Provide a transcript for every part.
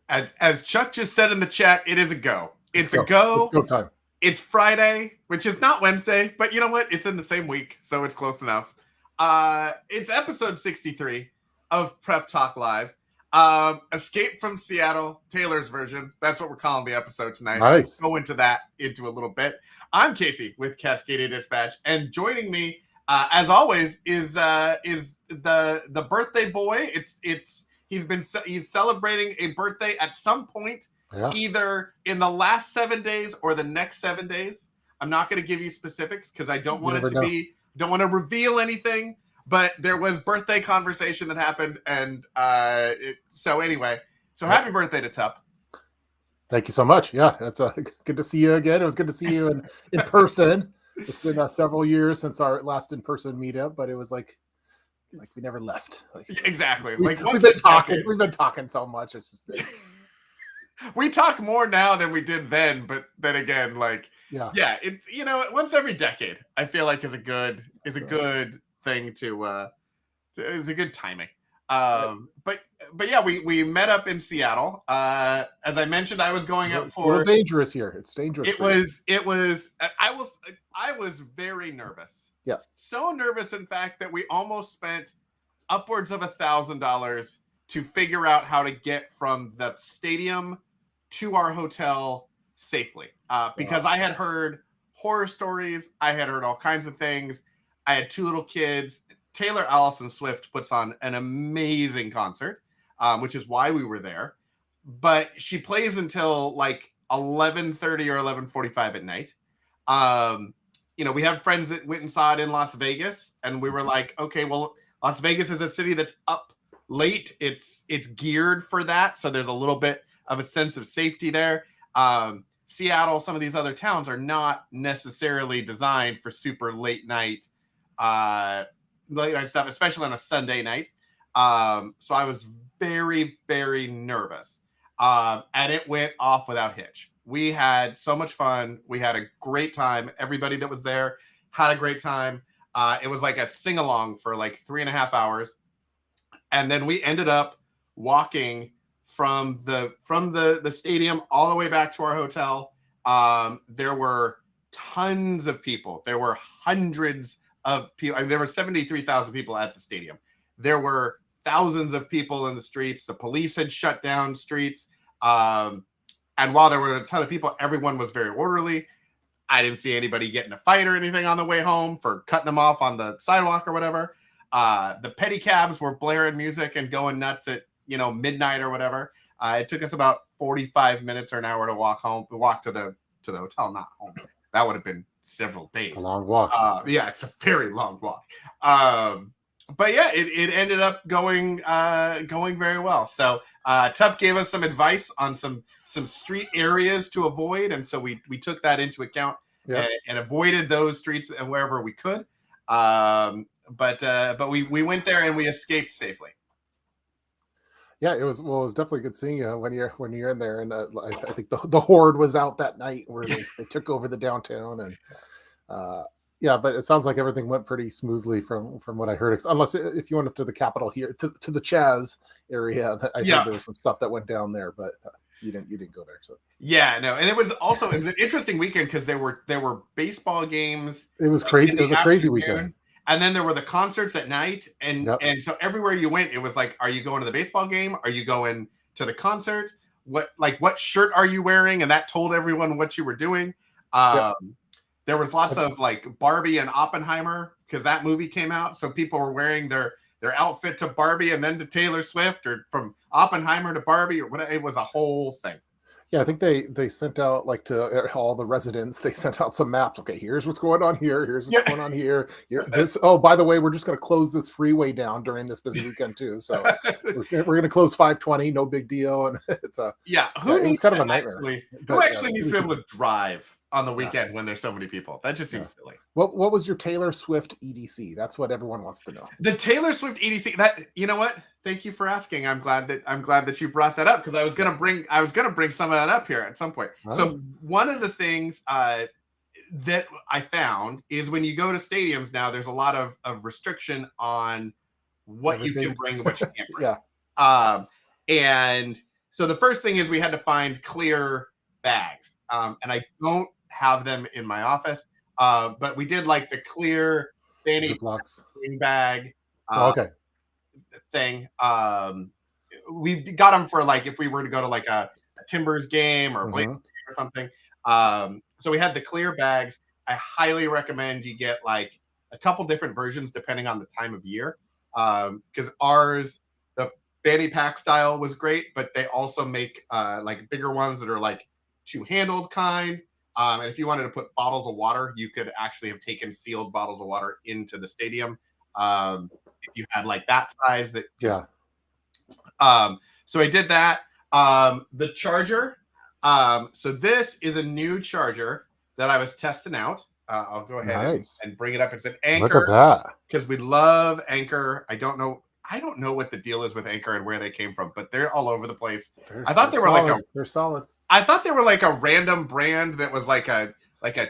As Chuck just said in the chat, it is a go. It's a It's go. go time. It's Friday, which is not Wednesday, but you know what? It's in the same week, so it's close enough. It's episode 63 of Prep Talk Live. Escape from Seattle, Taylor's version. That's what we're calling the episode tonight. Nice. We'll go into that into a little bit. I'm Casey with Cascadia Dispatch, and joining me, as always, is the birthday boy. He's celebrating a birthday at some point, either in the last 7 days or the next 7 days. I'm not going to give you specifics because I don't want don't want to reveal anything. But there was birthday conversation that happened, and so happy birthday to Tup. Thank you so much. Yeah, it's good to see you again. It was good to see you in person. It's been several years since our last in-person meetup, but it was like we never left. Exactly. We've been talking so much. It's just we talk more now than we did then, but then again, once every decade, I feel like is a good thing to is a good timing. Yes. But yeah, we met up in Seattle. As I mentioned, I was going up for. It's dangerous here. It's dangerous. It was. I was very nervous. Yes. So nervous, in fact, that we almost spent upwards of $1,000 to figure out how to get from the stadium to our hotel safely. Because I had heard horror stories. I had heard all kinds of things. I had 2 little kids. Taylor Allison Swift puts on an amazing concert, which is why we were there. But she plays until like 11:30 or 11:45 at night. We have friends that went and saw it in Las Vegas, and we were like, okay, well, Las Vegas is a city that's up late. It's geared for that, so there's a little bit of a sense of safety there. Seattle, some of these other towns are not necessarily designed for super late night stuff, especially on a Sunday night. So I was very, very nervous. And it went off without hitch. We had so much fun. We had a great time. Everybody that was there had a great time. It was like a sing-along for like 3.5 hours. And then we ended up walking from the stadium all the way back to our hotel. There were tons of people. There were hundreds of people. I mean, there were 73,000 people at the stadium. There were thousands of people in the streets. The police had shut down streets. And while there were a ton of people, everyone was very orderly. I didn't see anybody get in a fight or anything on the way home for cutting them off on the sidewalk or whatever. The pedicabs were blaring music and going nuts at midnight or whatever. It took us about 45 minutes or an hour to walk to the hotel, not home. That would have been several days. It's a long walk. Yeah, it's a very long walk. But yeah, it ended up going very well. So Tup gave us some advice on some street areas to avoid, and so we took that into account and avoided those streets and wherever we could. But we went there and we escaped safely. Yeah, it was definitely good seeing you when you're in there, and I think the horde was out that night where they took over the downtown, and but it sounds like everything went pretty smoothly from what I heard. Unless if you went up to the Capitol here to the Chaz area, I heard there was some stuff that went down there, but you didn't go there. So and it was an interesting weekend because there were baseball games. It was crazy. It was a crazy weekend. And then there were the concerts at night, and so everywhere you went, it was like, are you going to the baseball game? Are you going to the concert? What shirt are you wearing? And that told everyone what you were doing. There was lots of like Barbie and Oppenheimer because that movie came out, so people were wearing their outfit to Barbie and then to Taylor Swift, or from Oppenheimer to Barbie, or whatever. It was a whole thing. Yeah, I think they sent out to all the residents. They sent out some maps. Okay, here's what's going on here. Here's what's going on here. This. Oh, by the way, we're just going to close this freeway down during this busy weekend too. So we're going to close 520. No big deal. And it's it was kind of a nightmare. Who actually needs to be able to drive on the weekend when there's so many people? That just seems silly. What was your Taylor Swift EDC? That's what everyone wants to know. The Taylor Swift EDC. That, you know what? Thank you for asking. I'm glad that you brought that up, because I was gonna bring some of that up here at some point. Oh. So one of the things that I found is when you go to stadiums now, there's a lot of restriction on what you can bring and what you can't bring. Yeah. And So the first thing is we had to find clear bags, and I don't have them in my office, but we did like the clear fanny Ziplocs. bag Oh, uh, okay. thing. We've got them for like if we were to go to like a Timbers game or a Blazers Hmm. game or something. So we had the clear bags. I highly recommend you get like a couple different versions depending on the time of year. Because ours, the fanny pack style was great, but they also make like bigger ones that are like two handled kind. And if you wanted to put bottles of water, you could actually have taken sealed bottles of water into the stadium. If you had like that size that could Yeah. so I did that. The charger. So this is a new charger that I was testing out. I'll go ahead Nice. and bring it up. It's an Look at Anchor that. because we love Anchor. I don't know. I don't know what the deal is with Anchor and where they came from, but they're all over the place. I thought They're they were like solid. a. They're solid. I thought they were like a random brand that was like a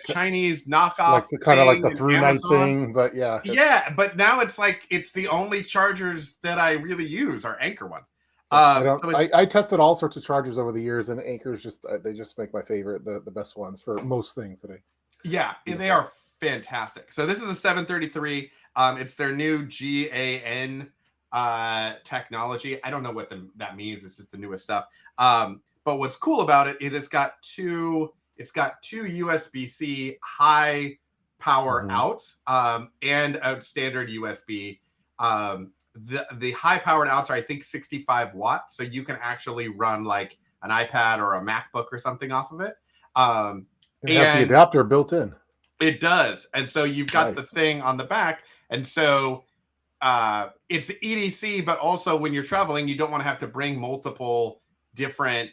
Chinese knockoff Like the kind of like thing the in through night Amazon. thing, but yeah, Yeah, but now it's like it's the only chargers that I really use are Anchor ones. yeah. I don't. So it's I tested all sorts of chargers over the years, and Anchor's just they just make my favorite, the best ones for most things that I yeah, use. they are fantastic. So this is a 733. It's their new GAN technology. I don't know what that means. It's just the newest stuff. But what's cool about it is it's got two USB-C high power Mhm. outs and a standard USB. The high powered outs are I think 65 watts, so you can actually run like an iPad or a MacBook or something off of it. It has the And adapter built in. it does. And so you've got the Nice. thing on the back. And so it's EDC, but also when you're traveling, you don't want to have to bring multiple different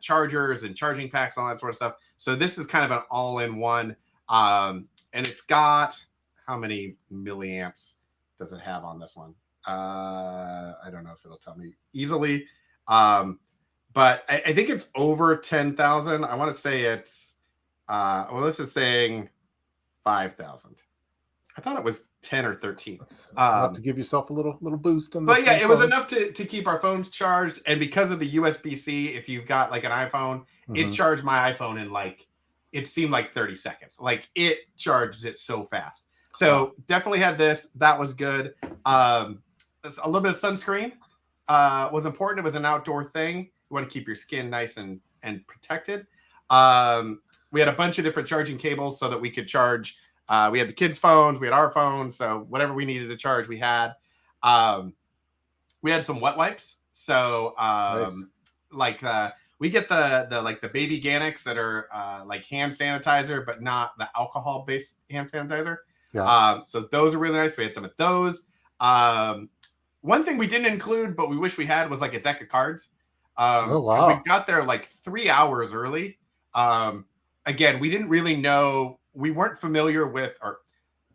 chargers and charging packs, all that sort of stuff. So this is kind of an all in one. And it's got how many milliamps does it have on this one? I don't know if it'll tell me easily. But I think it's over 10,000. I want to say it's, well, this is saying 5,000. I thought it was 10 or 13. It's enough to give yourself a little boost on the But yeah, it was phone. enough to keep our phones charged. And because of the USB-C, if you've got like an iPhone, it Mhm. charged my iPhone in like, it seemed like 30 seconds. Like it charged it so fast. Wow. So definitely had this. That was good. A little bit of sunscreen was important. It was an outdoor thing. You want to keep your skin nice and protected. We had a bunch of different charging cables so that we could charge. We had the kids' phones, we had our phones, so whatever we needed to charge, we had. We had some wet wipes, so Nice. like we get the like the baby Gannix that are like hand sanitizer, but not the alcohol based hand sanitizer. Yeah. So those are really nice. We had some of those. One thing we didn't include, but we wish we had, was like a deck of cards. Oh Because we wow. got there like 3 hours early. Again, we didn't really know, we weren't familiar with, or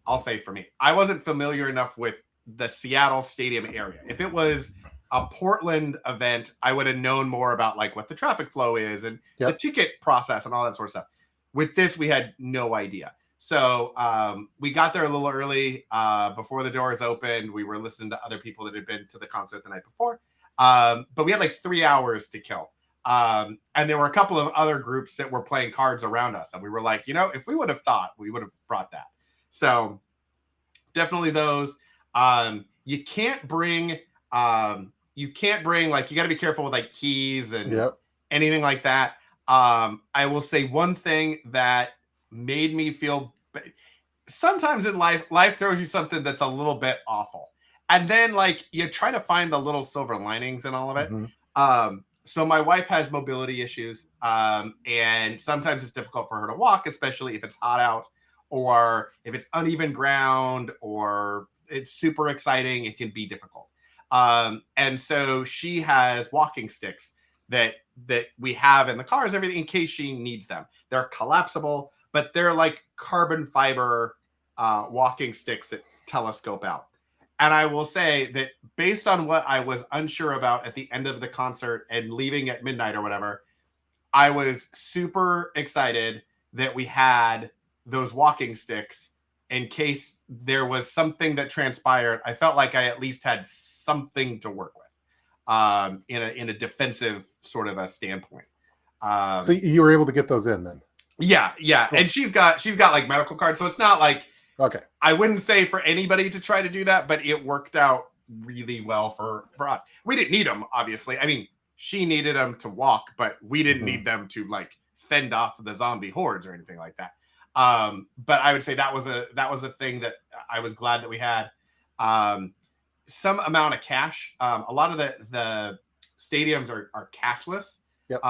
I'll say for me, I wasn't familiar enough with the Seattle stadium area. If it was a Portland event, I would have known more about like what the traffic flow is and the Yep. ticket process and all that sort of stuff. With this, we had no idea. So we got there a little early before the doors opened. We were listening to other people that had been to the concert the night before. But we had like 3 hours to kill. And there were a couple of other groups that were playing cards around us. And we were like, if we would have thought, we would have brought that. So definitely those. You can't bring like, you got to be careful with like keys and Yep. anything like that. I will say one thing that made me feel, sometimes in life throws you something that's a little bit awful. And then like you try to find the little silver linings in all of it. Hmm. So my wife has mobility issues, and sometimes it's difficult for her to walk, especially if it's hot out or if it's uneven ground or it's super exciting. It can be difficult. And so she has walking sticks that we have in the cars, everything, in case she needs them. They're collapsible, but they're like carbon fiber walking sticks that telescope out. And I will say that based on what I was unsure about at the end of the concert and leaving at midnight or whatever, I was super excited that we had those walking sticks in case there was something that transpired. I felt like I at least had something to work with in a defensive sort of a standpoint. So you were able to get those in then? Yeah, cool. And she's got like medical cards, so it's not like, okay. I wouldn't say for anybody to try to do that, but it worked out really well for us. We didn't need them, obviously. I mean, she needed them to walk, but we didn't need them to like fend off the zombie hordes or anything like that. But I would say that was a thing that I was glad that we had. Some amount of cash. A lot of the stadiums are cashless. Yep.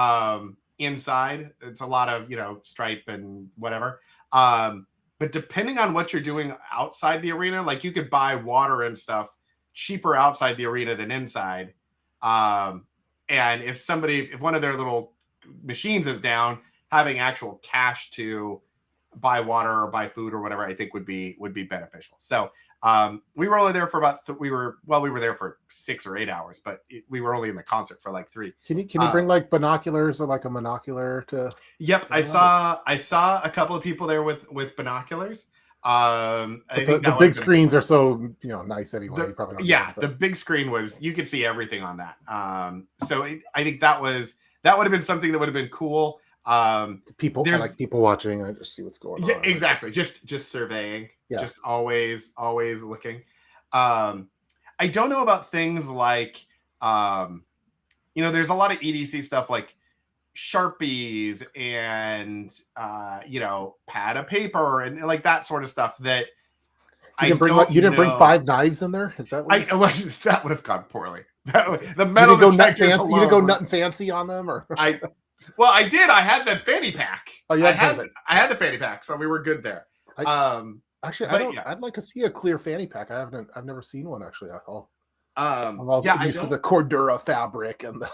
Inside, it's a lot of Stripe and whatever. But depending on what you're doing outside the arena, like you could buy water and stuff cheaper outside the arena than inside. And if one of their little machines is down, having actual cash to buy water or buy food or whatever, I think would be beneficial. So we were only there for about we were there for 6 or 8 hours, but we were only in the concert for like 3. Can you bring like binoculars or like a monocular to? Yep, I saw a couple of people there with binoculars. I think the big screens are so nice anyway. You probably don't the big screen you could see everything on that. So I think that would have been something that would have been cool. I like people watching. I just see what's going on. Yeah, exactly. Just surveying. Yeah. Just always looking. I don't know about things like there's a lot of EDC stuff like Sharpies and pad of paper and like that sort of stuff that you didn't bring 5 knives in there. Is that what that would have gone poorly? That was the metal. You didn't go nut and fancy on them, or Well, I did. I had the fanny pack. Oh, yeah, I had the fanny pack, so we were good there. I'd like to see a clear fanny pack. I've never seen one actually at all. I'm used to the Cordura fabric and the.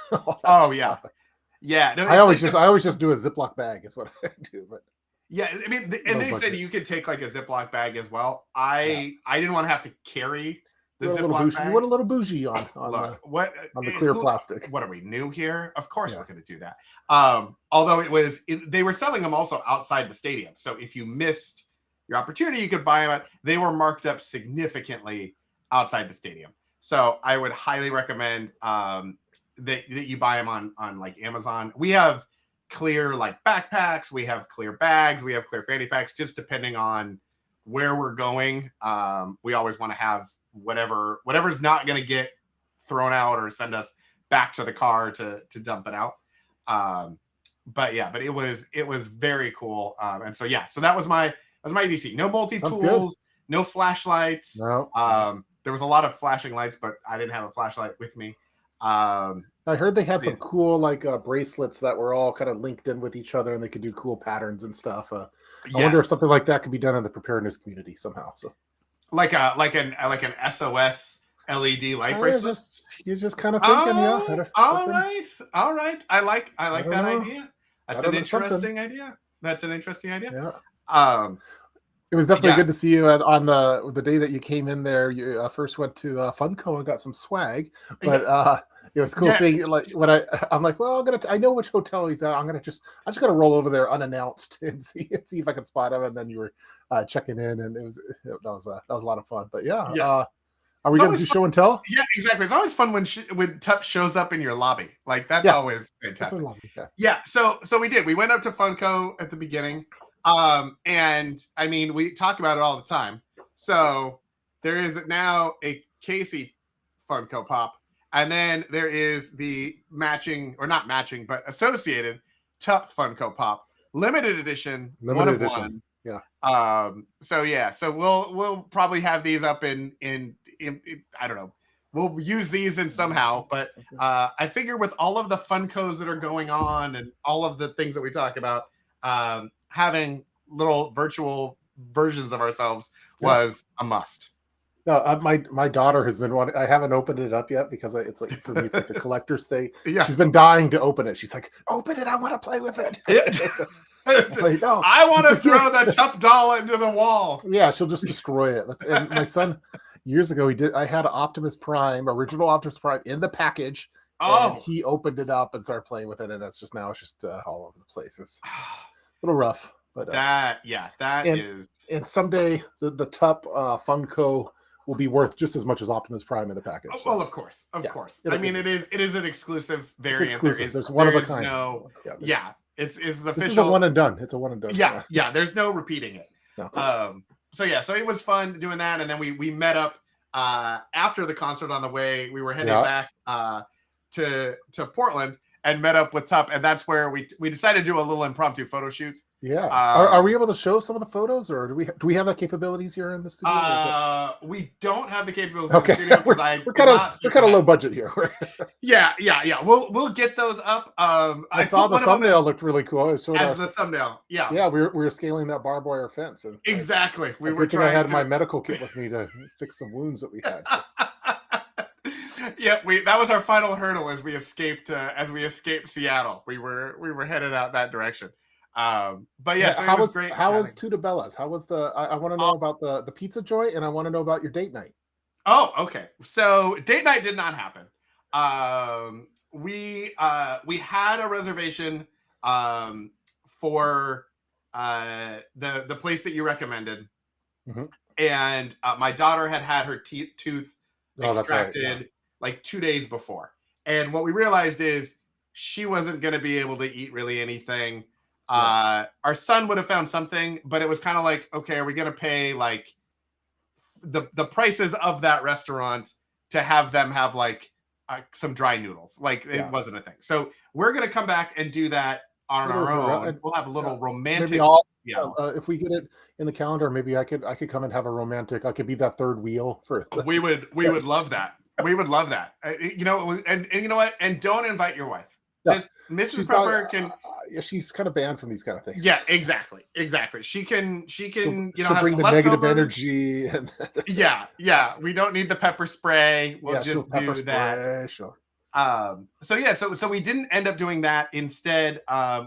No, I always just do a Ziploc bag. Is what I do, but. Yeah, I mean, they said you could take like a Ziploc bag as well. I didn't want to have to carry the Ziploc bag. You want a little bougie on the clear plastic. What are we, new here? Of course we're going to do that. Although they were selling them also outside the stadium. So if you missed your opportunity, you could buy them. They were marked up significantly outside the stadium. So I would highly recommend that you buy them on like Amazon. We have clear like backpacks, we have clear bags, we have clear fanny packs, just depending on where we're going. We always want to have whatever's not going to get thrown out or send us back to the car to dump it out. But it was very cool. And so that was my EDC. No multi-tools, no flashlights. No. There was a lot of flashing lights, but I didn't have a flashlight with me. I heard they had some cool like bracelets that were all kind of linked in with each other, and they could do cool patterns and stuff. I wonder if something like that could be done in the preparedness community somehow. So, like an SOS LED light bracelet. You're just kind of thinking, all right. I like that idea. That's an interesting idea. Yeah. It was definitely good to see you on the day that you came in there. You first went to Funko and got some swag, but it was cool seeing like when I'm like, well, I know which hotel he's at. I'm just gonna roll over there unannounced and see if I can spot him. And then you were checking in, and that was a lot of fun. But are we gonna do show and tell? Yeah, exactly. It's always fun when Tup shows up in your lobby. Like that's always fantastic. So we did. We went up to Funko at the beginning. And I mean, we talk about it all the time. So there is now a Casey Funko Pop, and then there is the matching, or not matching, but associated Tup Funko Pop, limited edition. Yeah. So we'll probably have these up in I don't know. We'll use these in somehow, but I figure with all of the Funkos that are going on and all of the things that we talk about, having little virtual versions of ourselves was a must. No, my daughter has been wanting. I haven't opened it up yet because it's like for me, it's like a collector's thing. Yeah, she's been dying to open it. She's like, "Open it! I want to play with it." Like, no. I want to throw the Tup doll into the wall. Yeah, she'll just destroy it. And my son, years ago, I had an original Optimus Prime in the package. And he opened it up and started playing with it, and it's just all over the place. It was a little rough, but that is. And someday the Tup Funko will be worth just as much as Optimus Prime in the package. Oh, So. well, of course, of Yeah, course. I it'll mean, be. it is an exclusive It's variant. exclusive. There's one of There a is kind. no, Yeah, yeah. It's the this is a official. one and done. It's a one and done. Yeah, yeah. There's no repeating it. No. So yeah, so it was fun doing that, and then we met up after the concert on the way. We were heading back to Portland and met up with Tup, and that's where we decided to do a little impromptu photo shoot. Yeah. Are we able to show some of the photos, or do we have that capabilities here in the studio? We don't have the capabilities okay. in the studio we're kind of low budget here. yeah. We'll get those up. I saw the thumbnail looked really cool. It showed as the thumbnail. Yeah. Yeah, we were scaling that barbed wire fence, and exactly. We were trying. I had my medical kit with me to fix some wounds that we had. Yeah, that was our final hurdle as we escaped Seattle. We were headed out that direction. But yeah, so how was great. How was Tudabella's? How was I want to know about the pizza joint, and I want to know about your date night. Oh, okay. So date night did not happen. We had a reservation for the place that you recommended, and my daughter had her tooth extracted like 2 days before, and what we realized is she wasn't going to be able to eat really anything. Our son would have found something, but it was kind of like, okay, are we going to pay like the prices of that restaurant to have them have like some dry noodles? Like it wasn't a thing. So we're going to come back and do that on our own. We'll have a little romantic. If we get it in the calendar, maybe I could come and have a romantic. I could be that third wheel for. We would love that. We would love that. You know, and you know what? And don't invite your wife. Just Mrs. Prepper can. She's kind of banned from these kind of things. Yeah, exactly. She can. She'll bring the negative energy. And yeah. We don't need the pepper spray. We'll just do that. Sure. So we didn't end up doing that. Instead,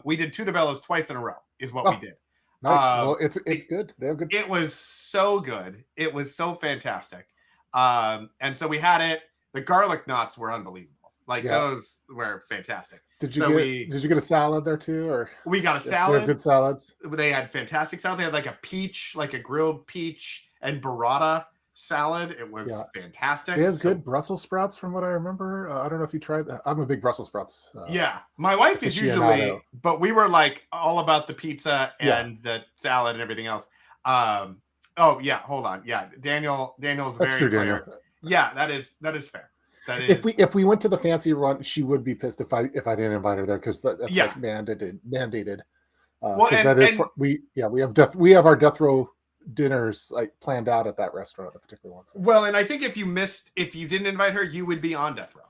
we did Tudabella's twice in a row. Is what we did. Nice. Well, it's good. They have good. It was so good. It was so fantastic. And so we had it. The garlic knots were unbelievable. Like those were fantastic. Did you get a salad there too, or we got a salad? They have good salads. They had fantastic salads. They had like a grilled peach and burrata salad. It was fantastic. They have good Brussels sprouts, from what I remember. I don't know if you tried that. I'm a big Brussels sprouts. My wife is usually, but we were like all about the pizza and the salad and everything else. Hold on. Yeah, Daniel's That's very true, clear. Daniel. Yeah, that is fair. That is. If we went to the fancy run, she would be pissed if I didn't invite her there, because that's like mandated. We have our death row dinners like planned out at that restaurant, a particular one. So. Well, and I think if you didn't invite her, you would be on death row.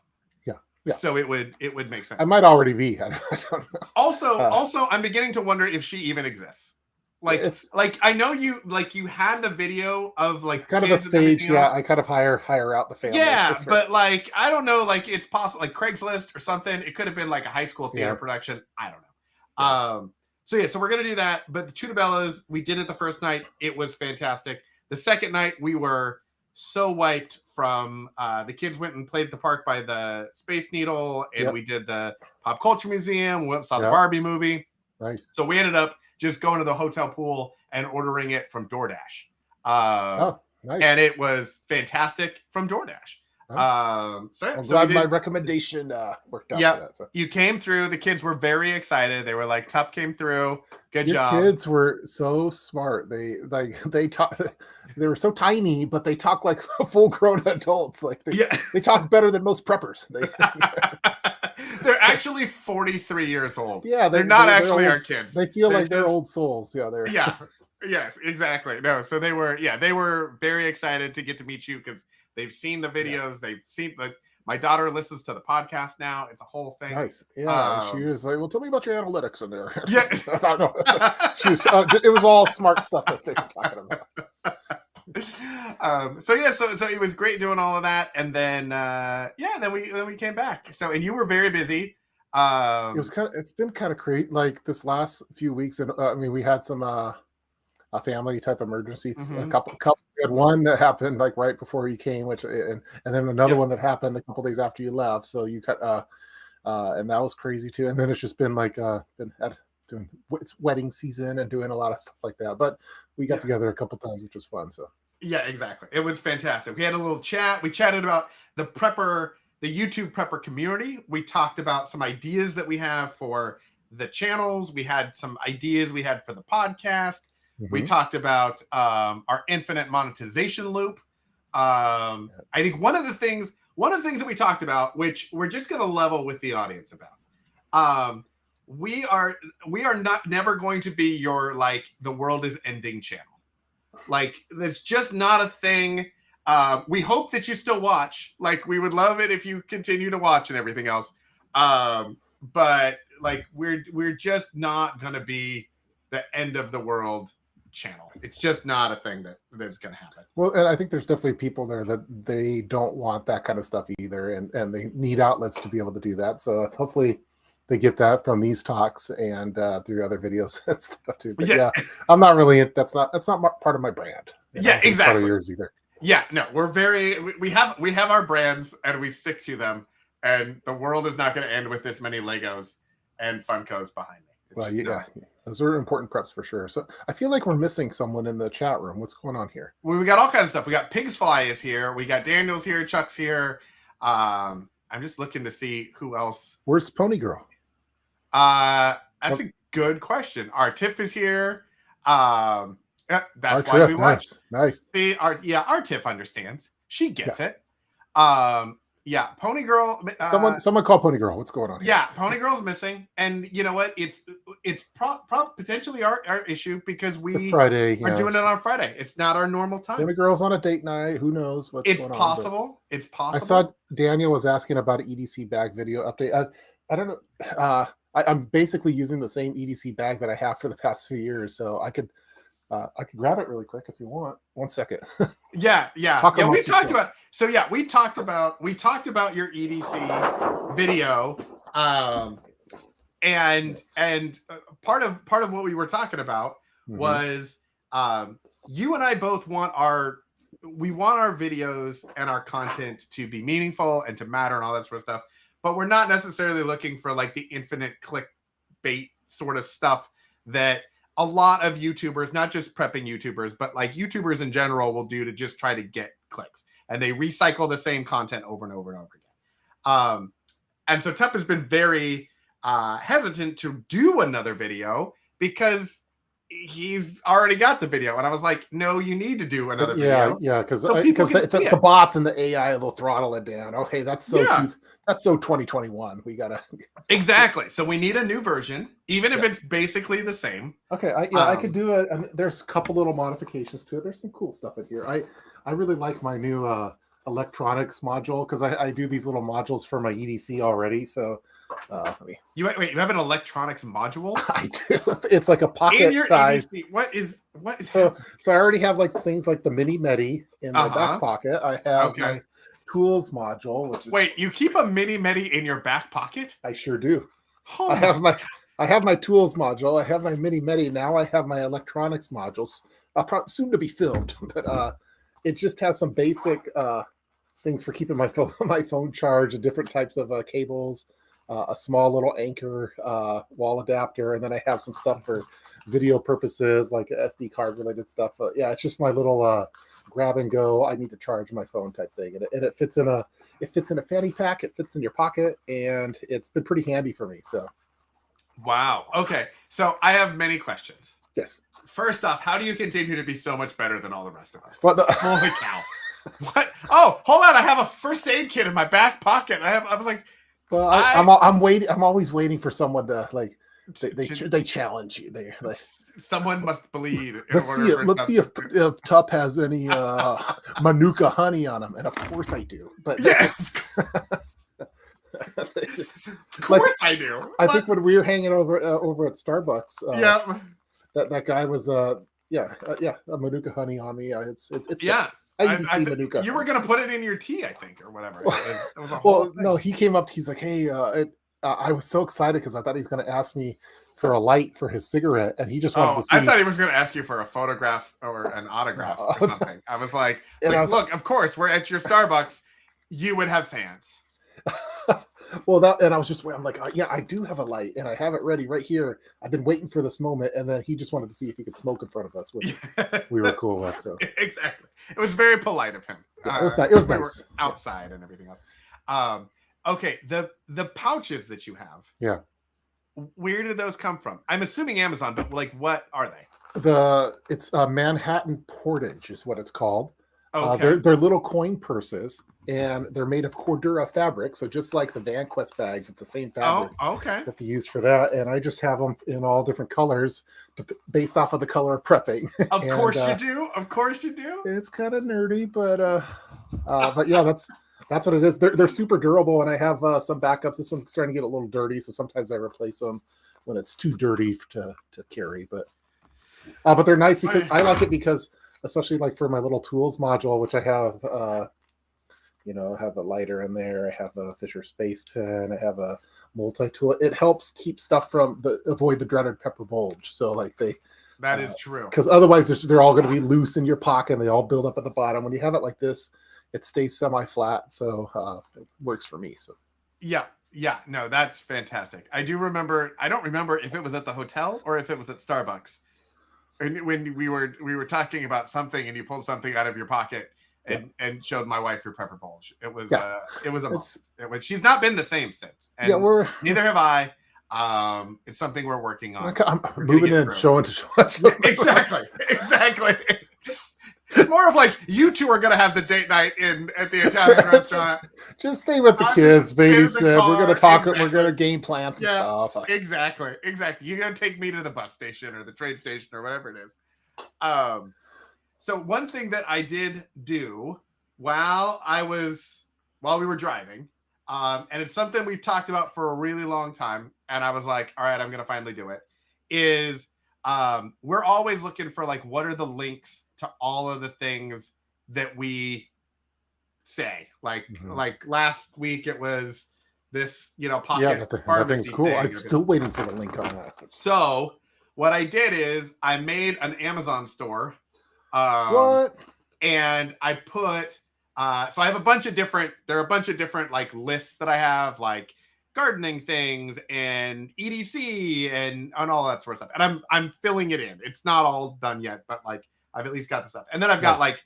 Yeah. So it would make sense. I might already be. I don't know. Also, I'm beginning to wonder if she even exists. Like it's like I know you had the video of like kind of a stage. Yeah, I kind of hire out the family. Yeah, but like I don't know, like it's possible like Craigslist or something. It could have been like a high school theater production. I don't know. So we're gonna do that. But the Tudabella's, we did it the first night. It was fantastic. The second night we were so wiped from the kids went and played at the park by the Space Needle, and we did the Pop Culture Museum. We saw the Barbie movie. Nice. So we ended up just going to the hotel pool and ordering it from DoorDash. Nice. And it was fantastic from DoorDash. Nice. I'm glad my recommendation worked out. Yeah, you came through. The kids were very excited. They were like, "Tup came through. Good job." Kids were so smart. They talk. They were so tiny, but they talk like full-grown adults. Like they talk better than most preppers. They're actually 43 years old. Yeah, they're not actually our kids. They feel like they're old souls. Yeah, they're. Yeah. Yes, exactly. No, so they were very excited to get to meet you because they've seen the videos. Yeah. They've seen my daughter listens to the podcast now. It's a whole thing. Nice. Yeah. She was like, "Well, tell me about your analytics in there." Yeah. I don't know. It was all smart stuff that they were talking about. So it was great doing all of that, and then then we came back. So, and you were very busy. It's been kind of crazy, like this last few weeks, and I mean, we had some a family type emergencies. Mm-hmm. A couple. We had one that happened like right before you came, and then another one that happened a couple days after you left. So you cut, and that was crazy too. And then it's just been like it's wedding season and doing a lot of stuff like that. But we got together a couple times, which was fun. So Yeah, exactly. It was fantastic. We had a little chat. We chatted about the YouTube prepper community. We talked about some ideas that we have for the channels. We had some ideas we had for the podcast. We talked about our infinite monetization loop. I think one of the things that we talked about, which we're just going to level with the audience about, we are not never going to be your like the world is ending channel. Like that's just not a thing. We hope that you still watch. Like we would love it if you continue to watch and everything else. But like we're just not gonna be the end of the world channel. It's just not a thing that's gonna happen. Well, and I think there's definitely people there that they don't want that kind of stuff either, and they need outlets to be able to do that. So hopefully they get that from these talks and through other videos and stuff too. But yeah, I'm not really. That's not part of my brand. Yeah, exactly. Part of yours either. Yeah, no, we have our brands and we stick to them, and the world is not going to end with this many Legos and Funkos behind me. Well, yeah, those are important preps for sure. So I feel like we're missing someone in the chat room. What's going on here? Well, we got all kinds of stuff. We got Pigs Fly is here. We got Daniel's here. Chuck's here. I'm just looking to see who else. Where's Pony Girl? That's a good question. Our Tiff is here. That's why we watch. Nice. See, our Tiff understands. She gets it. Yeah, Pony Girl. Someone call Pony Girl. What's going on here? Yeah, Pony Girl's missing, and you know what? It's potentially our issue because we are doing it on Friday. It's not our normal time. Pony Girl's on a date night. Who knows what's going on? It's possible. I saw Daniel was asking about an EDC bag video update. I don't know. I'm basically using the same EDC bag that I have for the past few years, so I could grab it really quick if you want. 1 second. Yeah. We talked about your EDC video, and part of what we were talking about was you and I both want our videos and our content to be meaningful and to matter and all that sort of stuff. But we're not necessarily looking for like the infinite clickbait sort of stuff that a lot of YouTubers, not just prepping YouTubers, but like YouTubers in general will do to just try to get clicks. And they recycle the same content over and over and over again. And so Tep has been very hesitant to do another video because he's already got the video. And I was like, no, you need to do another video. Yeah, because the bots and the AI will throttle it down. Oh, hey, that's so 2021. We gotta exactly. So we need a new version, even if it's basically the same. Okay, I could do it. There's a couple little modifications to it. There's some cool stuff in here. I really like my new electronics module because I do these little modules for my EDC already. So you have an electronics module? I do. It's like a pocket size. EDC. What is so I already have like things like the mini medi in my back pocket. I have my tools module, which is, wait, you keep a mini medi in your back pocket? I sure do. I have my tools module. I have my mini medi. Now I have my electronics modules. Soon to be filmed, but it just has some basic things for keeping my phone charged, and different types of cables. A small little anchor wall adapter, and then I have some stuff for video purposes, like SD card related stuff. Yeah, it's just my little grab and go. I need to charge my phone type thing, and it fits in a fanny pack. It fits in your pocket, and it's been pretty handy for me. So, wow. Okay, so I have many questions. Yes. First off, how do you continue to be so much better than all the rest of us? Holy cow! What? Oh, hold on! I have a first aid kit in my back pocket. I was like. Well, I'm waiting. I'm always waiting for someone to like. They challenge you. They like someone must bleed. Let's see if Tup has any Manuka honey on him, and of course I do. But yeah, of course I do. I think when we were hanging over at Starbucks, that guy was a Manuka honey on me. It's I even see Manuka. You were gonna put it in your tea, I think, or whatever. It was a well, no, he came up. He's like, hey, I was so excited because I thought he's gonna ask me for a light for his cigarette, and he just wanted to see. I thought he was gonna ask you for a photograph or an autograph or something. I was like, look, of course, we're at your Starbucks. You would have fans. Well, that, and I was just, I'm like, yeah, I do have a light, and I have it ready right here. I've been waiting for this moment, and then he just wanted to see if he could smoke in front of us, which we were cool with. So Exactly, it was very polite of him. yeah, it was nice. It was We nice. were outside and everything else. Okay, the pouches that you have, Yeah. where did those come from? I'm assuming Amazon, but like, what are they? It's a Manhattan Portage is what it's called. Okay. They're little coin purses, and they're made of Cordura fabric. So just like the VanQuest bags, it's the same fabric Okay. that they use for that. And I just have them in all different colors based off of the color of prepping. Of And, course you do. Of course you do. it's kind of nerdy, but yeah, that's what it is. They're super durable, and I have some backups. This one's starting to get a little dirty, so sometimes I replace them when it's too dirty to carry. But they're nice because I like it because, especially like for my little tools module, which I have, I have a lighter in there. I have a Fisher Space Pen. I have a multi-tool. It helps keep stuff from avoid the dreaded pepper bulge. So like that is true. Because otherwise they're all going to be loose in your pocket and they all build up at the bottom. When you have it like this, it stays semi-flat. So it works for me. So yeah. No, that's fantastic. I don't remember if it was at the hotel or if it was at Starbucks. And when we were talking about something and you pulled something out of your pocket and showed my wife your pepper bulge. It was a moment. She's not been the same since. And neither have I. It's something we're working on. I'm moving in, showing to show. Exactly. It's more of like you two are gonna have the date night at the Italian restaurant. Just stay with the kids, babysit. We're gonna talk. Exactly. We're gonna game plan some stuff. Exactly. You're gonna take me to the bus station or the train station or whatever it is. So one thing that I did do while we were driving, and it's something we've talked about for a really long time, and I was like, all right, I'm gonna finally do it. Is we're always looking for like what are the links to all of the things that we say. Like last week it was this, pocket. That thing's cool. I'm still waiting for the link on that. So what I did is I made an Amazon store. What? And I put so I have a bunch of different like lists that I have, like gardening things and EDC and all that sort of stuff. And I'm filling it in. It's not all done yet, but like I've at least got the stuff. And then I've got like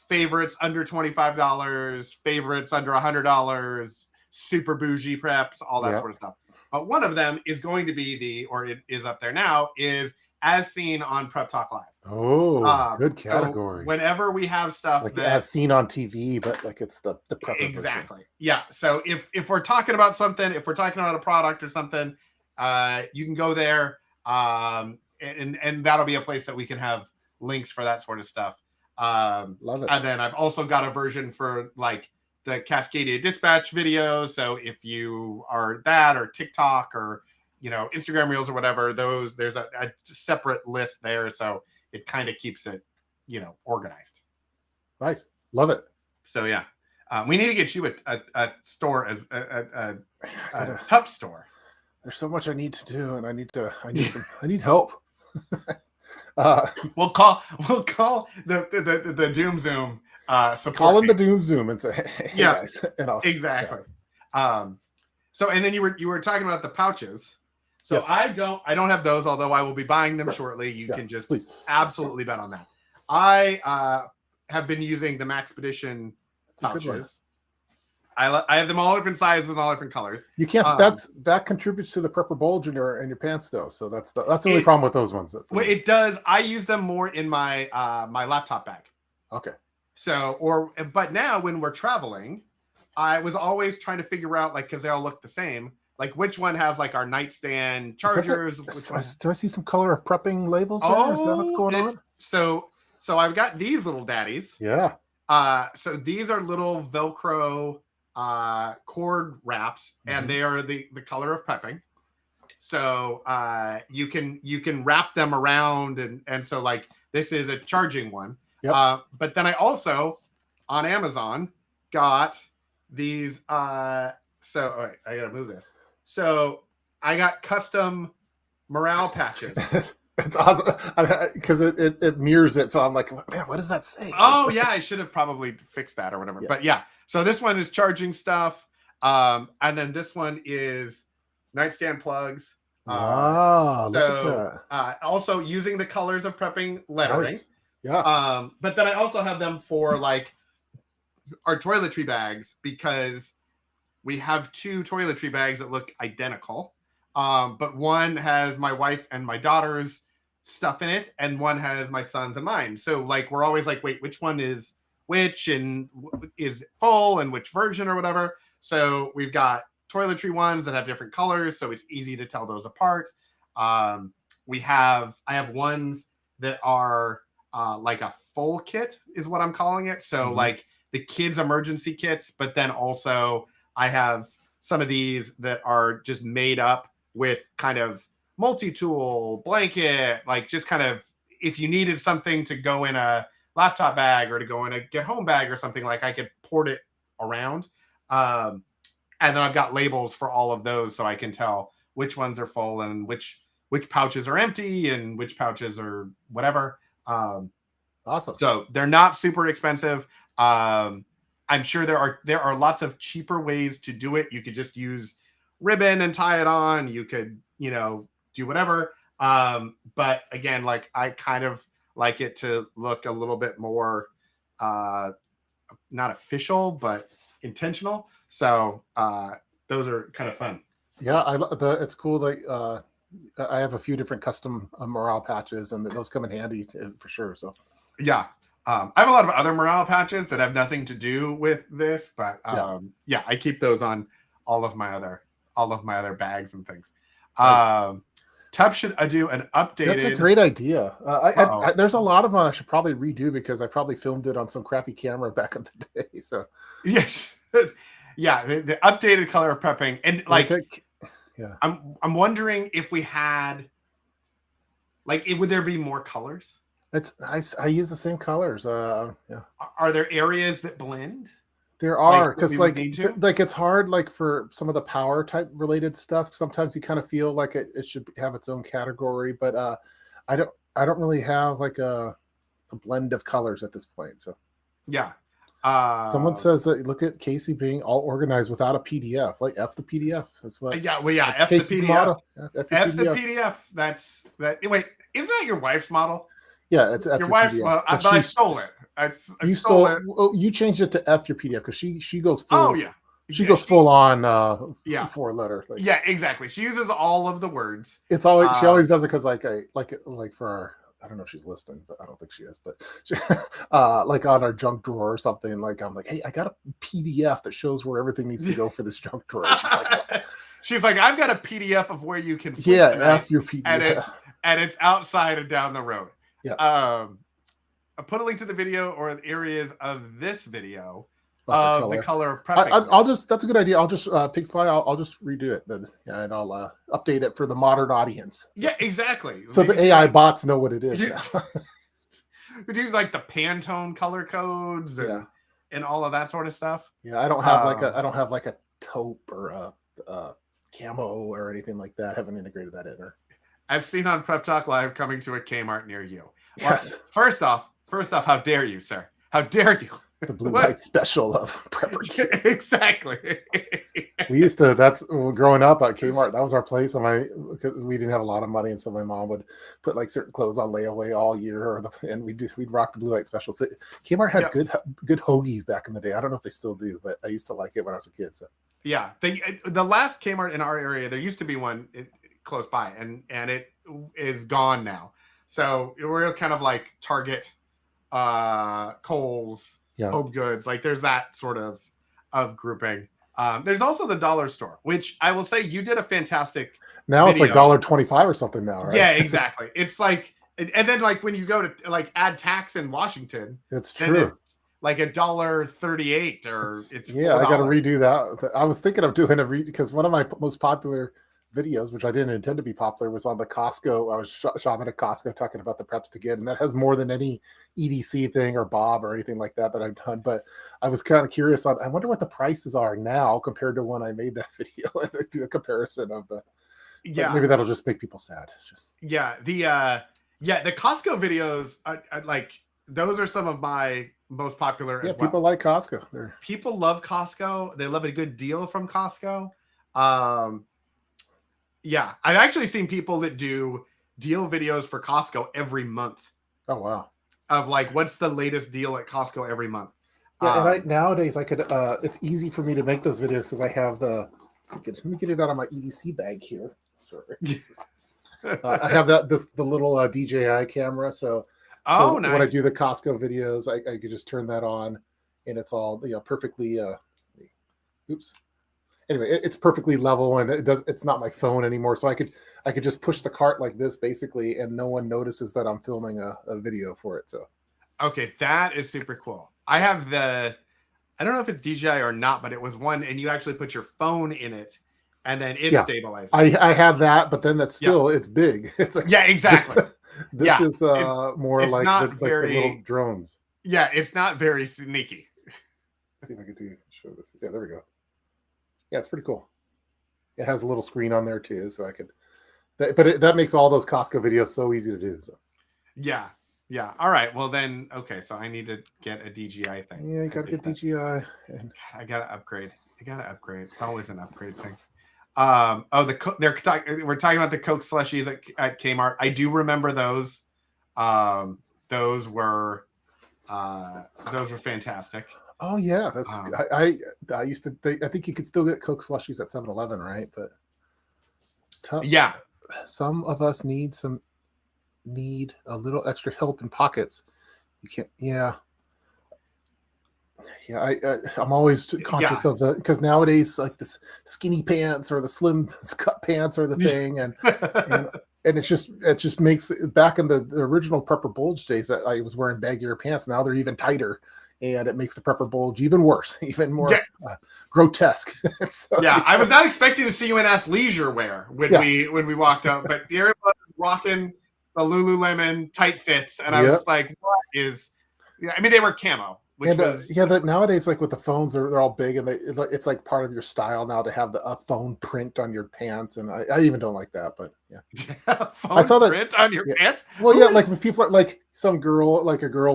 favorites under $25, favorites under $100, super bougie preps, all that sort of stuff. But one of them is going to be it is up there now, is as seen on Prep Talk Live. Oh, good category. So whenever we have stuff like as seen on TV, but like it's the prep. Exactly. Version. Yeah. So if we're talking about something, if we're talking about a product or something, you can go there, and that'll be a place that we can have links for that sort of stuff. Love it. And then I've also got a version for like the Cascadia Dispatch videos. So if you are that or TikTok or Instagram Reels or whatever, there's a separate list there. So it kind of keeps it, organized. Nice. Love it. So yeah, we need to get you a store, as a Tup store. There's so much I need to do, and I need help. We'll call the Doom Zoom support. Call him the Doom Zoom and say, hey, guys. Exactly. So and then you were talking about the pouches. So yes. I don't have those, although I will be buying them shortly. You can just absolutely bet on that. I have been using the Maxpedition pouches. I have them all different sizes and all different colors. You can't. That contributes to the prepper bulge in your pants, though. So that's the only problem with those ones. Well, it does. I use them more in my my laptop bag. Okay. So but now when we're traveling, I was always trying to figure out, like, because they all look the same, like which one has like our nightstand chargers. Do I see some color of prepping labels there? Is that what's going on? So I've got these little daddies. Yeah. So these are little Velcro cord wraps, and they are the color of prepping. So you can wrap them around, and so like this is a charging one. Yep. But then I also on Amazon got these. I gotta move this. So I got custom morale patches. It's awesome because it mirrors it. So I'm like, man, what does that say? Oh yeah, I should have probably fixed that or whatever. Yeah. But yeah, so this one is charging stuff. And then this one is nightstand plugs. Wow, look at So that. also using the colors of prepping lettering. Nice. Yeah. But then I also have them for like our toiletry bags, because we have two toiletry bags that look identical. But one has my wife and my daughter's stuff in it, and one has my son's and mine. So like we're always like, wait, which one is which, and is full, and which version or whatever. So we've got toiletry ones that have different colors, so it's easy to tell those apart. I have ones that are like a full kit is what I'm calling it. So like the kids emergency kits, but then also I have some of these that are just made up with kind of multi-tool blanket, like just kind of if you needed something to go in a laptop bag or to go in a get home bag or something, like I could port it around. And then I've got labels for all of those, so I can tell which ones are full and which pouches are empty and which pouches are whatever. Awesome. So they're not super expensive. I'm sure there are lots of cheaper ways to do it. You could just use ribbon and tie it on. You could, do whatever. But again, like I kind of like it to look a little bit more not official, but intentional. So those are kind of fun. Yeah, it's cool. Like I have a few different custom morale patches, and those come in handy for sure. So yeah, I have a lot of other morale patches that have nothing to do with this, but yeah, I keep those on all of my other bags and things. nice. Tub should do an updated. That's a great idea. There's a lot of them I should probably redo because I probably filmed it on some crappy camera back in the day. So yes, yeah, the updated color of prepping, and like yeah, I'm wondering if we had like would there be more colors? I use the same colors. Yeah. Are there areas that blend? There are, because like like it's hard, like for some of the power type related stuff. Sometimes you kind of feel like it should have its own category, but I don't really have like a blend of colors at this point. So yeah. Someone says that look at Casey being all organized without a PDF. Like F the PDF. That's what. Yeah, well, yeah. That's Casey's motto. F the PDF. That's that. Wait, isn't that your wife's model? Yeah, it's F your wife's. Well, but I stole it. I you stole it. Oh, you changed it to F your PDF because she goes full. Oh yeah, she goes full on. Yeah, 4 letter. Like, yeah, exactly. She uses all of the words. It's always she always does it because like for our, I don't know if she's listening, but I don't think she is. But she, like on our junk drawer or something, like I'm like, hey, I got a PDF that shows where everything needs to go for this junk drawer. She's like, I've got a PDF of where you can sleep F your PDF, and it's outside and down the road. Yeah. I put a link to the video or the areas of this video of the color of prepping. I'll just, that's a good idea. I'll just Pixfly. I'll just redo it then, yeah, and I'll update it for the modern audience. So. Yeah, exactly. So maybe the AI bots know what it is now. We do like the Pantone color codes and all of that sort of stuff. Yeah, I don't have like a taupe or a camo or anything like that. I haven't integrated that in. Or I've seen on Prep Talk Live coming to a Kmart near you. Yes. Well, first off, how dare you, sir? How dare you? The blue light special of prepper. Exactly. We used to. That's growing up at Kmart. That was our place. Because we didn't have a lot of money, and so my mom would put like certain clothes on layaway all year, and we'd rock the blue light special. So Kmart had good hoagies back in the day. I don't know if they still do, but I used to like it when I was a kid. So yeah, the last Kmart in our area, there used to be one close by, and it is gone now. So we're kind of like Target, Kohl's, Home Goods. Like there's that sort of grouping. There's also the dollar store, which I will say you did a fantastic. Now video. It's like $1.25 or something now, right? Yeah, exactly. It's like, and then like when you go to like add tax in Washington, it's true. It's like $1.38 or it's yeah. $4. I got to redo that. I was thinking of doing because one of my most popular videos, which I didn't intend to be popular, was on the Costco. I was shopping at Costco talking about the preps to get, and that has more than any EDC thing or Bob or anything like that I've done. But I was kind of curious I wonder what the prices are now compared to when I made that video, and do a comparison of the. Yeah, maybe that'll just make people sad. The Costco videos are like those are some of my most popular Yeah, as well. people like Costco. They're... People love Costco. They love a good deal from Costco. Um, yeah, I've actually seen people that do deal videos for Costco every month Oh wow. of like what's the latest deal at Costco every month. Yeah, and I nowadays I could it's easy for me to make those videos because I have the let me get it out of my EDC bag here. Sorry. I have the little DJI camera, so Oh, when I nice. do the Costco videos, I could just turn that on, and it's all perfectly. Oops. Anyway, it's perfectly level, and it's not my phone anymore, so I could just push the cart like this basically, and no one notices that I'm filming a video for it. So Okay, that is super cool. I have I don't know if it's DJI or not, but it was one, and you actually put your phone in it, and then it yeah, stabilizes. I have that, but then that's still it's big. It's like yeah, exactly. This is more it's like not the very little drones. Yeah, it's not very sneaky. Let's see if I could show this. Yeah, there we go. Yeah, it's pretty cool. It has a little screen on there too, so I could. That makes all those Costco videos so easy to do. So yeah, yeah. All right. Well then, okay. So I need to get a DJI thing. yeah, you gotta get DJI. And... I gotta upgrade. I gotta upgrade. It's always an upgrade thing. We're talking about the Coke slushies at Kmart. I do remember those. Those were fantastic. Oh yeah, that's I used to. I think you could still get Coke slushies at 7-Eleven, right? But yeah, some of us need a little extra help in pockets. You can't. Yeah. I'm always conscious of the because nowadays like this skinny pants or the slim cut pants are the thing, and it just makes back in the original prepper bulge days that I was wearing baggier pants. Now they're even tighter, and it makes the prepper bulge even worse, even more grotesque. So, yeah, I was not expecting to see you in athleisure wear when we walked up, but here it was rocking the Lululemon tight fits, and I was just like, "What is?" Yeah, I mean, they were camo. Which was that nowadays, like with the phones, they're all big, and it's like part of your style now to have a phone print on your pants, and I even don't like that, but yeah. I saw that print on your pants. Well, yeah, like when people are like a girl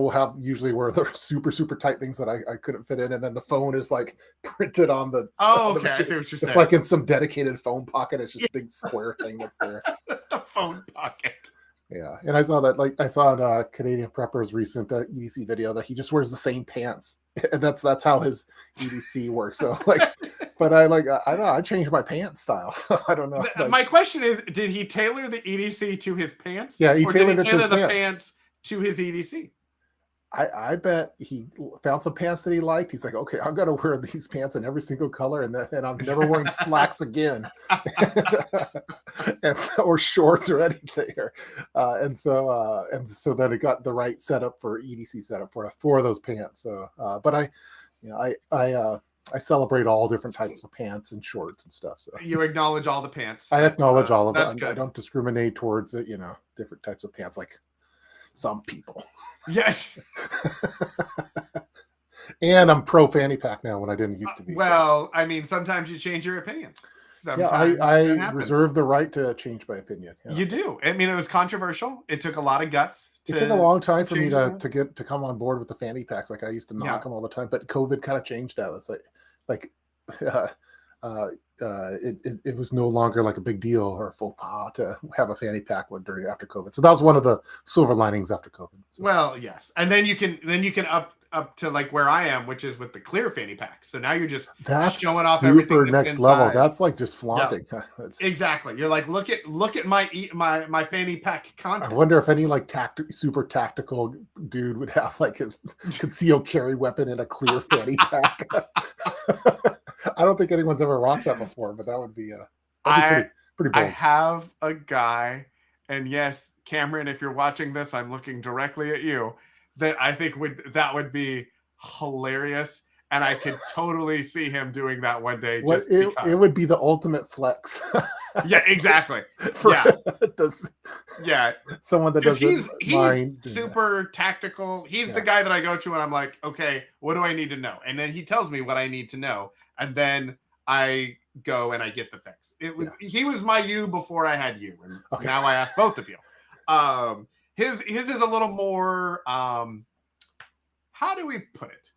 will have usually wear the super tight things that I couldn't fit in, and then the phone is like printed on the. Oh, okay, I see what you're saying. It's like in some dedicated phone pocket. It's just a big square thing that's there. The phone pocket. Yeah, and I saw that on Canadian Prepper's recent EDC video that he just wears the same pants, and that's how his EDC works. So but I don't know. I changed my pants style. I don't know. My question is, did he tailor the EDC to his pants? Yeah, he tailored it to his pants to his EDC. I bet he found some pants that he liked. He's like, okay, I've got to wear these pants in every single color, and I'm never wearing slacks again, or shorts or anything. And so then it got the right setup for EDC setup for those pants. So, but I celebrate all different types of pants and shorts and stuff. So you acknowledge all the pants. I acknowledge all of it. Good. I don't discriminate towards it. Different types of pants like some people. Yes. And I'm pro fanny pack now when I didn't used to be. Well, I mean, sometimes you change your opinions. Sometimes I reserve the right to change my opinion. Yeah. You do. I mean, it was controversial. It took a lot of guts. It took a long time for me to come on board with the fanny packs. Like I used to knock them all the time, but COVID kind of changed that. It's it was no longer like a big deal or a faux pas to have a fanny pack after COVID. So that was one of the silver linings after COVID. So. Well, yes, and then you can up to like where I am, which is with the clear fanny pack. So now you're just showing off everything that's next inside. level. That's like just flaunting. Yeah. Exactly. You're like, look at my fanny pack content. I wonder if any like super tactical dude would have like his concealed carry weapon in a clear fanny pack. I don't think anyone's ever rocked that before, but that would be pretty bold. I have a guy, and yes, Cameron, if you're watching this, I'm looking directly at you. That I think would be hilarious, and I could totally see him doing that one day. It would be the ultimate flex. Yeah, exactly. Someone that doesn't mind. He's super tactical. He's the guy that I go to, and I'm like, okay, what do I need to know? And then he tells me what I need to know, and then I go and I get the things. He was my you before I had you, and now I ask both of you. His is a little more how do we put it?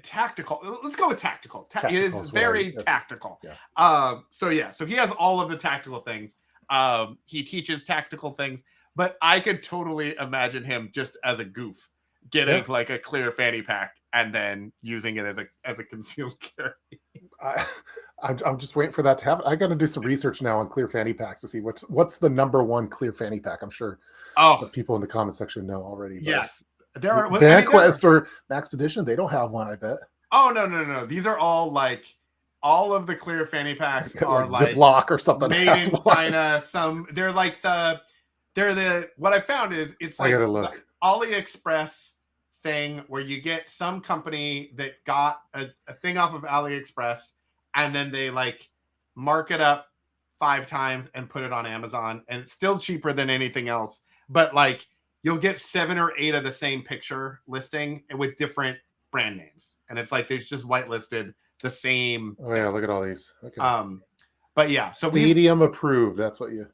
Tactical. Let's go with tactical. It is very tactical. Yeah. So he has all of the tactical things. He teaches tactical things, but I could totally imagine him just as a goof getting like a clear fanny pack and then using it as a concealed carry. I'm just waiting for that to happen. I got to do some research now on clear fanny packs to see what's the number one clear fanny pack. I'm sure people in the comment section know already. Yes. There are Vanquest or Maxpedition. They don't have one, I bet. Oh no! These are all like all of the clear fanny packs are like Ziploc or something made in China. They're like the what I found is it's like the AliExpress thing where you get some company that got a thing off of AliExpress and then they like mark it up 5 times and put it on Amazon, and it's still cheaper than anything else, but like you'll get 7 or 8 of the same picture listing with different brand names. And it's like there's just whitelisted the same. Oh yeah, look at all these. Okay. But yeah, so Stadium approved. That's what you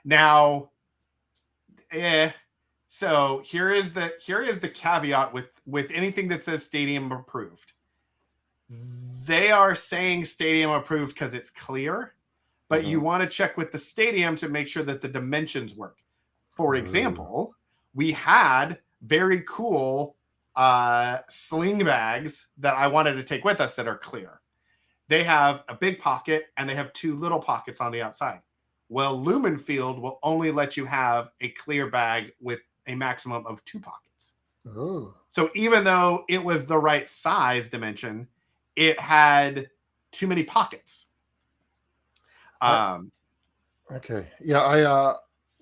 now. So here is the caveat with anything that says stadium approved. They are saying stadium approved because it's clear, but you want to check with the stadium to make sure that the dimensions work. For example, we had very cool sling bags that I wanted to take with us that are clear. They have a big pocket and they have 2 little pockets on the outside. Well, Lumenfield will only let you have a clear bag with a maximum of 2 pockets. Oh. So even though it was the right size dimension, it had too many pockets. Okay. Yeah,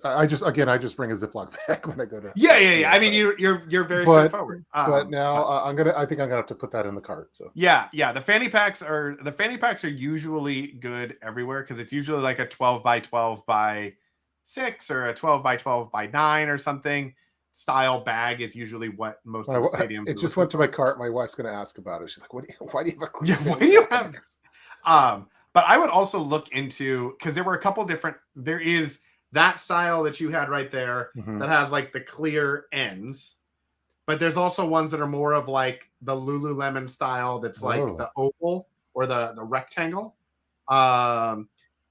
I just bring a Ziploc bag when I go to. Yeah. I mean, you're very straightforward. But now I think I'm gonna have to put that in the cart. So yeah. The fanny packs are usually good everywhere because it's usually like a 12 by 12 by 6 or a 12 by 12 by 9 or something style bag is usually what most of the stadiums. It just went to my cart. My wife's gonna ask about it. She's like, "Why do you have a clear? Why do you have this?" But I would also look into, because there were a couple different. There is that style that you had right there that has like the clear ends, but there's also ones that are more of like the Lululemon style that's like the oval or the rectangle.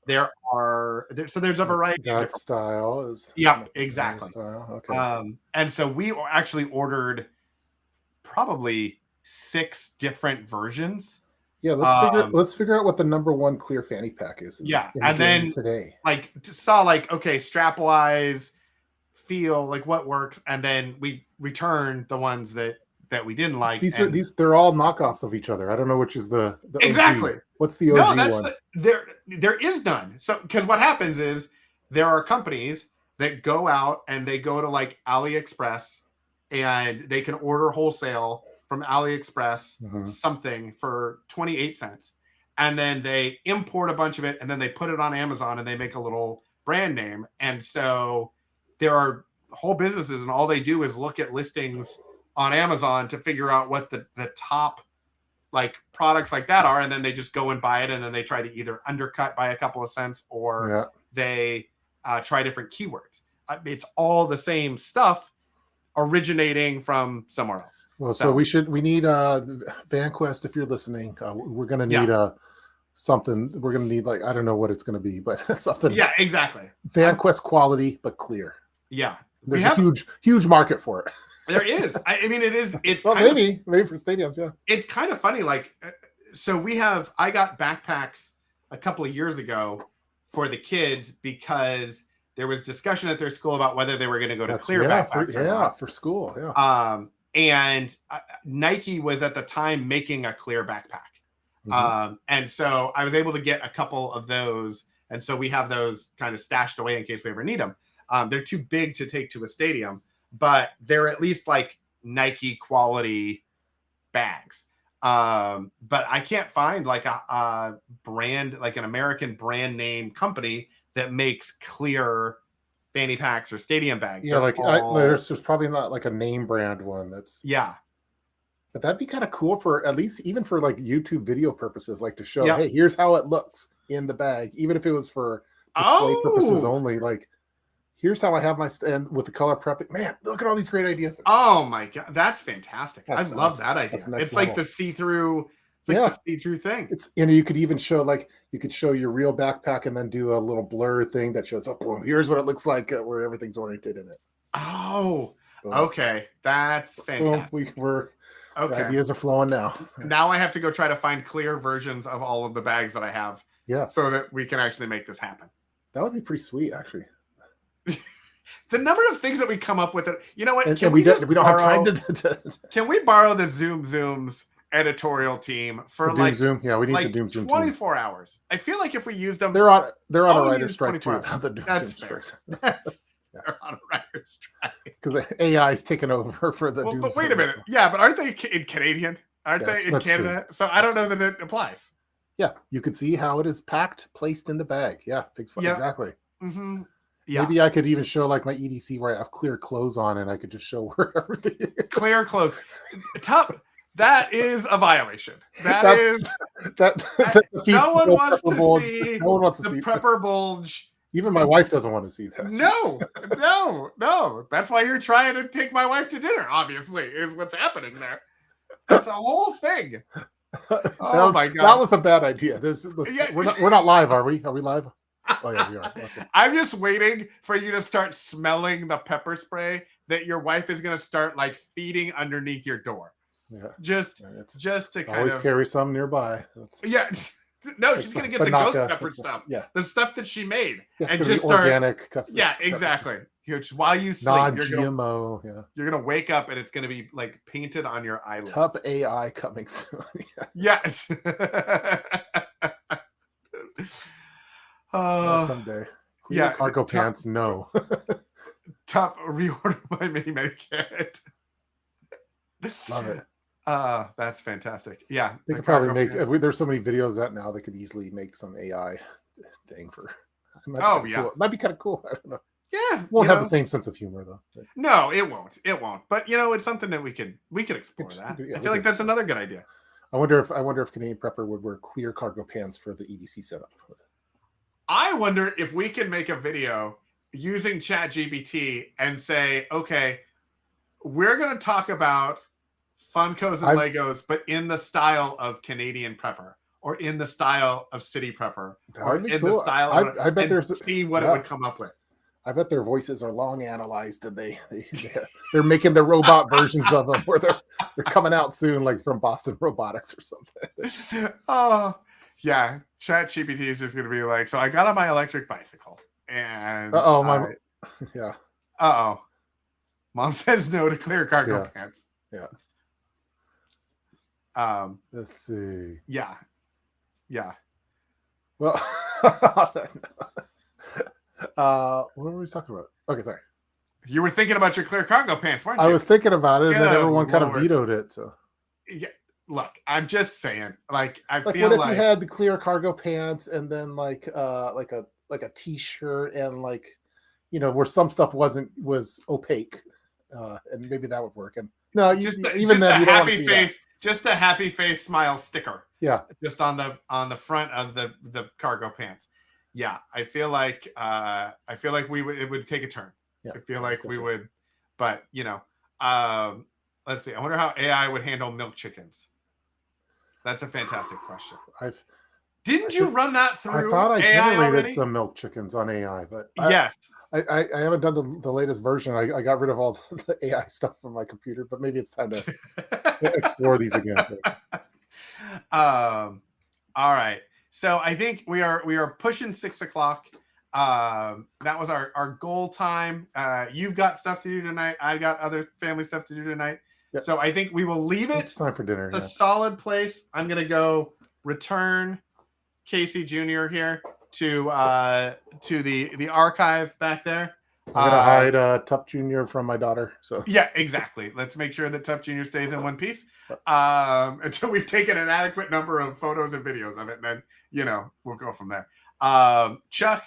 There's a variety. That style is exactly. Style. Okay. And so we actually ordered probably 6 different versions. Yeah, let's figure out what the number one clear fanny pack is. And then today, like saw like okay, strap wise, feel like what works, and then we returned the ones that we didn't like. They're all knockoffs of each other. I don't know which is the exactly. OG. What's the OG one? There is none. So because what happens is there are companies that go out and they go to like AliExpress and they can order wholesale from AliExpress something for 28 cents. And then they import a bunch of it and then they put it on Amazon and they make a little brand name. And so there are whole businesses and all they do is look at listings on Amazon to figure out what the top like products like that are. And then they just go and buy it. And then they try to either undercut by a couple of cents or they try different keywords. It's all the same stuff originating from somewhere else. Well, so we need VanQuest, if you're listening, we're going to need something. We're going to need like, I don't know what it's going to be, but something. Yeah, exactly. VanQuest quality, but clear. Yeah. There's a huge market for it. There is. I mean, it's well, maybe for stadiums. Yeah. It's kind of funny. Like, so I got backpacks a couple of years ago for the kids because there was discussion at their school about whether they were going to go to clear backpacks. For school. Yeah. And Nike was at the time making a clear backpack. And so I was able to get a couple of those. And so we have those kind of stashed away in case we ever need them. They're too big to take to a stadium, but they're at least like Nike quality bags. But I can't find like a brand, like an American brand name company that makes clear fanny packs or stadium bags. Yeah, there's probably not like a name brand one that's but that'd be kind of cool for at least even for like YouTube video purposes, like to show, hey, here's how it looks in the bag, even if it was for display purposes only. Like here's how I have my stand with the color prepping. Man, look at all these great ideas. Oh my god, that's fantastic. I That's love that's that that's idea. next It's like level. the see-through. It's like the Yeah, see-through thing. it's and you could even show like you could show your real backpack and then do a little blur thing that shows up. Boom, here's what it looks like where everything's oriented in it. Oh, Boom, okay, that's boom. fantastic. We're the Okay, ideas are flowing now. now I have to go try to find clear versions of all of the bags that I have, Yeah, so that we can actually make this happen. that would be pretty sweet, actually. The number of things that we come up with, you know what? And we don't have time to Can we borrow the Zoom's editorial team for the Doom Zoom. Yeah, we need the Doom Zoom team. 24 hours? I feel like if we used them, They're on a we writer's need strike 24 too. hours. The Doom That's Zoom fair. strike. They're on a writer's strike. Because the AI is taking over for the Doom But Zoom. wait a minute. Yeah, but aren't they in Canadian? Aren't they in that's Canada? true. So I don't know that it applies. Yeah, you could see how it is packed, placed in the bag. Yeah, exactly. Mm-hmm. Yeah. Maybe I could even show like my EDC where I have clear clothes on, and I could just show where everything is. Clear clothes. That is a violation. That no one wants to bulge. see No one wants to the see prepper bulge. Even my wife doesn't want to see that. No. That's why you're trying to take my wife to dinner, obviously, is what's happening there. That's a whole thing. Oh my god. That was a bad idea. We're not live, are we? Are we live? Oh yeah, we are. Okay. I'm just waiting for you to start smelling the pepper spray that your wife is going to start like feeding underneath your door. Yeah. Just to kind always of carry some nearby. Yeah. No, she's going to get the ghost pepper stuff. Yeah. The stuff that she made. Yeah, and just start organic. Yeah, exactly. While you sleep, non-GMO. You're going to wake up and it's going to be like painted on your eyelids. Top AI coming soon. Yes. Someday. Clear cargo pants, no. Top reorder my mini medikit. Love it. That's fantastic. Yeah. They could probably make there's so many videos out now they could easily make some AI thing for yeah. Might be kind of cool. I don't know. Yeah. Won't have the same sense of humor though. No, it won't. It won't. But it's something that we could explore that. I feel like that's another good idea. I wonder if Canadian Prepper would wear clear cargo pants for the EDC setup. I wonder if we can make a video using ChatGPT and say, okay, we're going to talk about Funkos and Legos, but in the style of Canadian Prepper or in the style of City Prepper or in the style of I bet there's see what it would come up with. I bet their voices are long analyzed and they're making the robot versions of them where they're coming out soon, like from Boston Robotics or something. Oh, yeah. ChatGPT is just going to be like, so I got on my electric bicycle and yeah. Mom says no to clear cargo pants. Yeah. Let's see. Yeah. Well, what were we talking about? Okay, sorry. You were thinking about your clear cargo pants, weren't you? I was thinking about it, and then everyone kind of vetoed it. So, yeah. Look, I'm just saying. Like, I feel what if you had the clear cargo pants and then like a t-shirt and like, where some stuff was opaque, and maybe that would work. And no, you don't want to see that. Just a happy face smile sticker. Yeah, just on the front of the cargo pants. Yeah, I feel like it would take a turn. Yeah, I feel like we would, but let's see. I wonder how AI would handle milk chickens. That's a fantastic question. Didn't you run that through? I thought I generated already? Some milk chickens on AI, but yes, I haven't done the latest version. I got rid of all the AI stuff from my computer, but maybe it's time to explore these again. So. All right. So I think we are pushing 6 o'clock. That was our goal time. You've got stuff to do tonight. I've got other family stuff to do tonight. Yep. So I think we will leave it. It's time for dinner. It's a solid place. I'm gonna go return Casey Jr. here to the archive back there. I'm gonna hide Tup Jr. from my daughter. So yeah, exactly. Let's make sure that Tup Jr. stays in one piece until we've taken an adequate number of photos and videos of it. And then we'll go from there. Chuck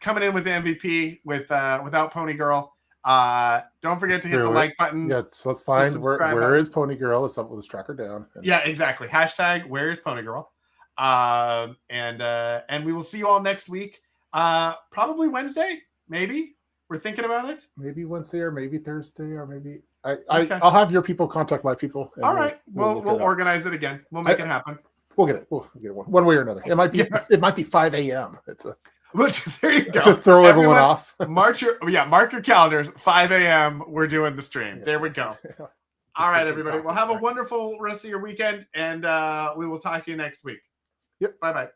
coming in with the MVP without Pony Girl. Don't forget to hit the like button. Yeah, so let's find where is Pony Girl. Let's track her down. Yeah, exactly. Hashtag where is Pony Girl. And we will see you all next week. Probably Wednesday, maybe. We're thinking about it. Maybe Wednesday or maybe Thursday or maybe Okay. I'll have your people contact my people. And All right. we'll We'll look it up. organize it again. We'll make it happen. We'll get it. We'll get it one way or another. It might be Yeah. it might be 5 a.m. It's a There you go. just throw everyone off. mark your calendars. 5 a.m. We're doing the stream. Yeah. There we go. All right, everybody. Well, have a wonderful rest of your weekend, and we will talk to you next week. Yep. Bye-bye.